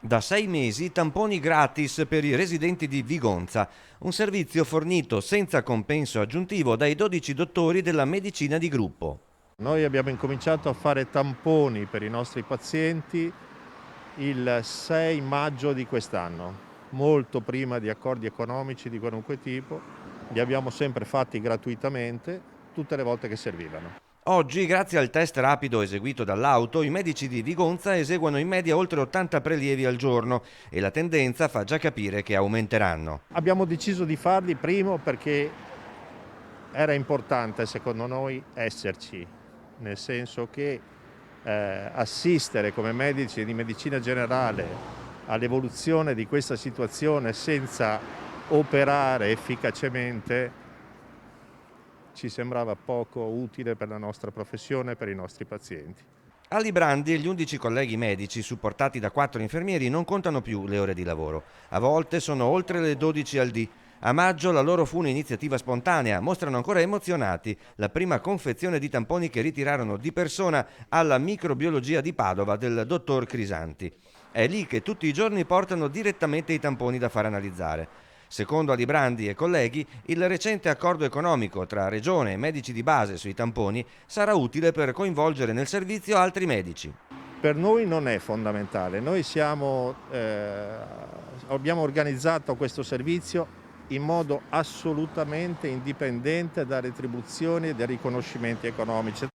Da 6 mesi tamponi gratis per i residenti di Vigonza, un servizio fornito senza compenso aggiuntivo dai 12 dottori della medicina di gruppo. Noi abbiamo incominciato a fare tamponi per i nostri pazienti il 6 maggio di quest'anno, molto prima di accordi economici di qualunque tipo. Li abbiamo sempre fatti gratuitamente tutte le volte che servivano. Oggi, grazie al test rapido eseguito dall'auto, i medici di Vigonza eseguono in media oltre 80 prelievi al giorno e la tendenza fa già capire che aumenteranno. Abbiamo deciso di farli primo perché era importante secondo noi esserci, nel senso che assistere come medici di medicina generale all'evoluzione di questa situazione senza operare efficacemente ci sembrava poco utile per la nostra professione e per i nostri pazienti. A Librandi gli 11 colleghi medici, supportati da 4 infermieri, non contano più le ore di lavoro. A volte sono oltre le 12 al dì. A maggio la loro fu un'iniziativa spontanea, mostrano ancora emozionati la prima confezione di tamponi che ritirarono di persona alla microbiologia di Padova del dottor Crisanti. È lì che tutti i giorni portano direttamente i tamponi da far analizzare. Secondo Alibrandi e colleghi, il recente accordo economico tra Regione e medici di base sui tamponi sarà utile per coinvolgere nel servizio altri medici. Per noi non è fondamentale, noi abbiamo organizzato questo servizio in modo assolutamente indipendente da retribuzioni e da riconoscimenti economici.